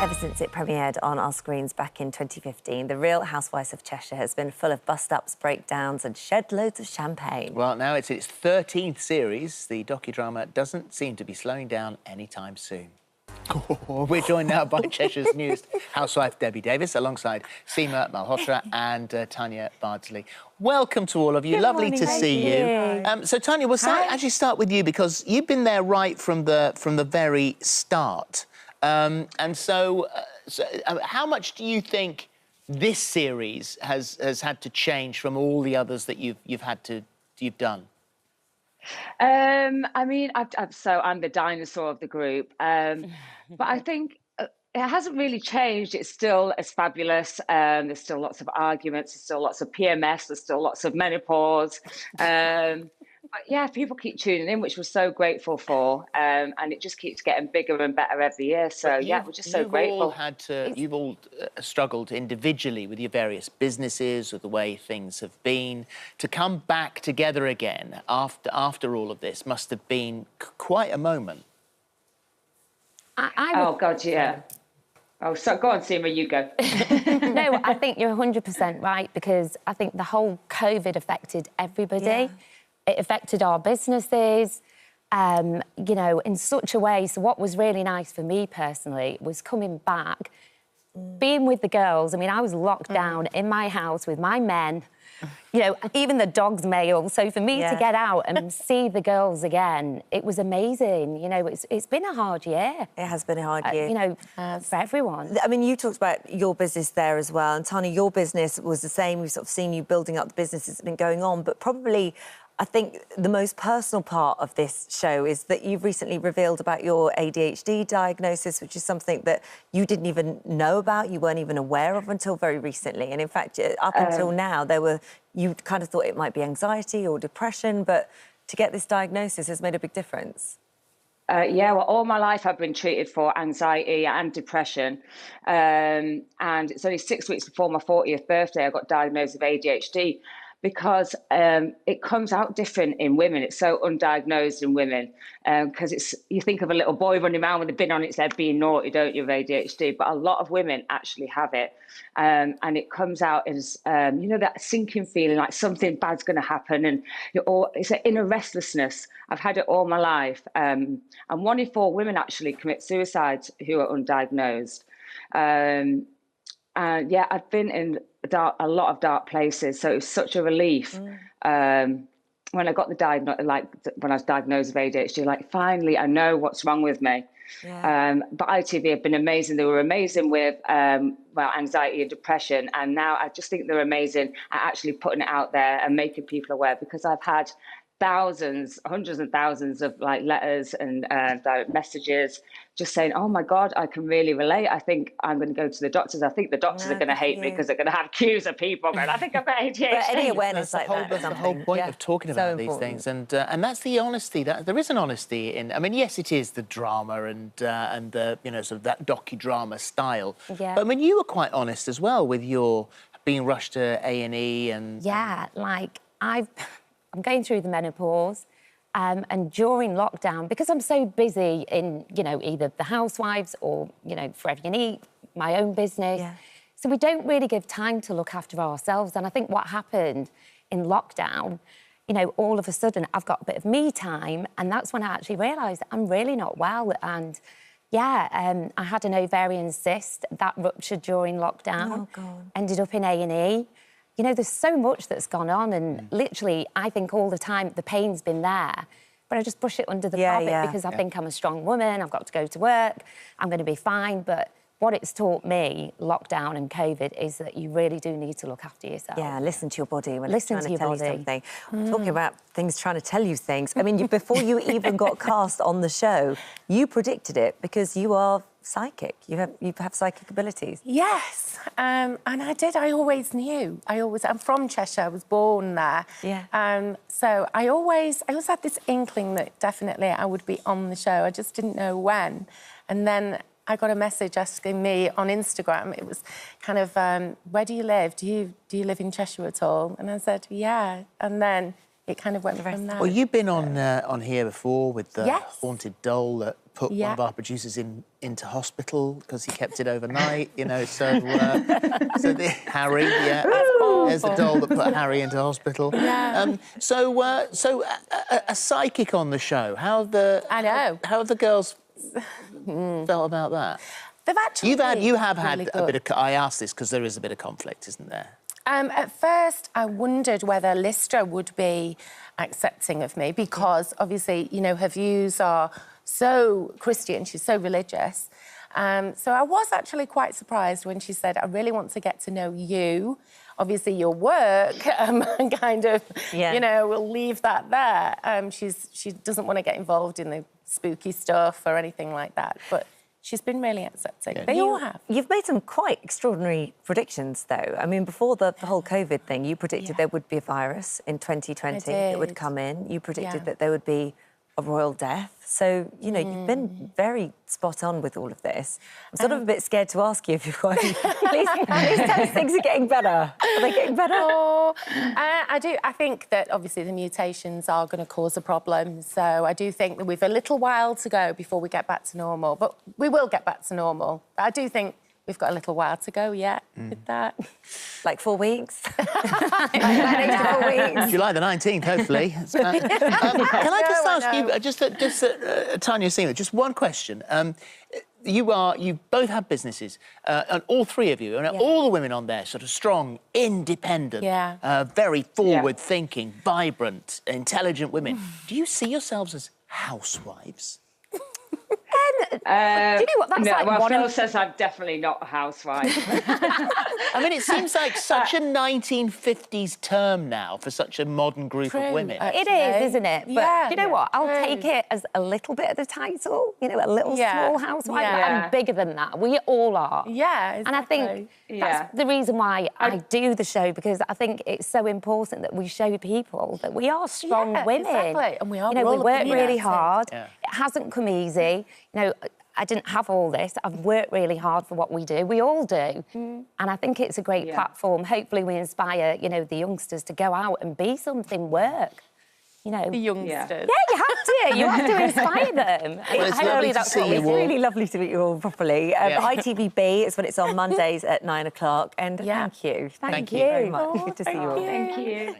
Ever since it premiered on our screens back in 2015, The Real Housewives of Cheshire has been full of bust-ups, breakdowns and shed loads of champagne. Well, now it's its 13th series. The docudrama doesn't seem to be slowing down anytime soon. We're joined now by Cheshire's newest housewife, Debbie Davis, alongside Seema Malhotra and Tanya Bardsley. Welcome to all of you. Good Lovely morning, to see you. So, Tanya, we'll actually start with you because you've been there right from the very start. How much do you think this series has had to change from all the others that you've done? I mean, I'm the dinosaur of the group, but I think it hasn't really changed. It's still as fabulous. There's still lots of arguments. There's still lots of PMS. There's still lots of menopause. But yeah, people keep tuning in, which we're so grateful for, and it just keeps getting bigger and better every year. So yeah, we're just so grateful. You've all struggled individually with your various businesses or the way things have been. To come back together again after all of this must have been quite a moment. Oh God, yeah. Oh, so go on, Seema, you go. No, I think you're 100% right, because I think the whole COVID affected everybody. Yeah. It affected our businesses, you know, in such a way. So what was really nice for me personally was coming back, being with the girls. I mean, I was locked down in my house with my men, you know, even the dog's male. So for me to get out and see the girls again, it was amazing. You know, it's been a hard year. It has been a hard year. You know, for everyone. I mean, you talked about your business there as well. And Tanya, your business was the same. We've sort of seen you building up the business that's been going on, but probably I think the most personal part of this show is that you've recently revealed about your ADHD diagnosis, which is something that you didn't even know about, you weren't even aware of until very recently. And in fact, up until now, you kind of thought it might be anxiety or depression, but to get this diagnosis has made a big difference. Yeah, well, all my life I've been treated for anxiety and depression. And it's only 6 weeks before my 40th birthday I got diagnosed with ADHD. Because it comes out different in women. It's so undiagnosed in women because you think of a little boy running around with a bin on its head being naughty, don't you, with ADHD? But a lot of women actually have it. And it comes out as, you know, that sinking feeling like something bad's going to happen. And it's an inner restlessness. I've had it all my life. And 1 in 4 women actually commit suicide who are undiagnosed. Yeah, I've been in a lot of dark places, so it was such a relief when I got the diagnosis. Like when I was diagnosed with ADHD, like finally I know what's wrong with me. Yeah. But ITV have been amazing. They were amazing with anxiety and depression, and now I just think they're amazing at actually putting it out there and making people aware. Because I've had thousands, hundreds and thousands of like letters and direct messages just saying, oh my God, I can really relate. I think I'm going to go to the doctors. I think the doctors are going to hate me because they're going to have queues of people going, I think I've got ADHD. But any awareness that's the whole point of talking about these things. And that's the honesty. There is an honesty in, I mean, yes, it is the drama and the, you know, sort of that docudrama style. Yeah. But I mean, you were quite honest as well with your being rushed to A&E and... Yeah, like I'm going through the menopause, and during lockdown, because I'm so busy in, you know, either the Housewives or, you know, Forever Unique, my own business. Yeah. So we don't really give time to look after ourselves. And I think what happened in lockdown, you know, all of a sudden I've got a bit of me time, and that's when I actually realised I'm really not well. And yeah, I had an ovarian cyst that ruptured during lockdown. Oh, God. Ended up in A&E. You know, there's so much that's gone on, and literally, I think all the time the pain's been there, but I just brush it under the carpet because I think I'm a strong woman, I've got to go to work, I'm going to be fine. But what it's taught me, lockdown and COVID, is that you really do need to look after yourself. Yeah, listen to your body when it's trying to tell you something. Talking about things trying to tell you things, I mean, before you even got cast on the show, you predicted it because you are psychic. You have psychic abilities. Yes, and I always knew. I'm from Cheshire. I was born there. Yeah. So I always had this inkling that definitely I would be on the show. I just didn't know when. And then I got a message asking me on Instagram. It was kind of, where do you live? Do you live in Cheshire at all? And I said, yeah. And then it kind of went from there. Well, you've been on here before with the haunted doll that put one of our producers into hospital because he kept it overnight, you know, so Harry, there's the doll that put Harry into hospital. Yeah. So a psychic on the show. How have the girls felt about that? They've actually you have had a bit of... I asked this because there is a bit of conflict, isn't there? At first, I wondered whether Lister would be accepting of me because, obviously, you know, her views are so Christian, she's so religious. So I was actually quite surprised when she said, I really want to get to know you. Obviously, your work, kind of, you know, we'll leave that there. She doesn't want to get involved in the spooky stuff or anything like that, but... She's been really accepting. Yeah. They all have. You've made some quite extraordinary predictions, though. I mean, before the whole COVID thing, you predicted there would be a virus in 2020 that would come in. You predicted that there would be a royal death. So, you know, you've been very spot on with all of this. I'm sort of a bit scared to ask you if you've got any... please tell us things are getting better. Are they getting better? Oh, I do. I think that, obviously, the mutations are going to cause a problem. So I do think that we've a little while to go before we get back to normal. But we will get back to normal. But I do think we've got a little while to go yet with that. Like 4 weeks? July the 19th, hopefully. Can I just ask you, Tanya, Seema, just one question. You both have businesses, and all three of you, and all the women on there, sort of strong, independent, very forward-thinking, vibrant, intelligent women. Do you see yourselves as housewives? Do you know what that's like? Well, Phil says I'm definitely not a housewife. I mean, it seems like such a 1950s term now for such a modern group of women. It is, isn't it? But do you know what? I'll take it as a little bit of the title, you know, a little small housewife. I'm bigger than that. We all are. Yeah, exactly. And I think that's the reason why I do the show, because I think it's so important that we show people that we are strong women. Exactly. And we are. You know, we work really hard. It hasn't come easy. You know, I didn't have all this. I've worked really hard for what we do. We all do. And I think it's a great platform. Hopefully we inspire, you know, the youngsters to go out and be something, work. You know. The youngsters. Yeah, you have to. You have to inspire them. Well, it's lovely to see you all. It's really lovely to meet you all properly. ITVB is when it's on Mondays at 9 o'clock. And thank you. Thank you very much. Good to see you all. Thank you.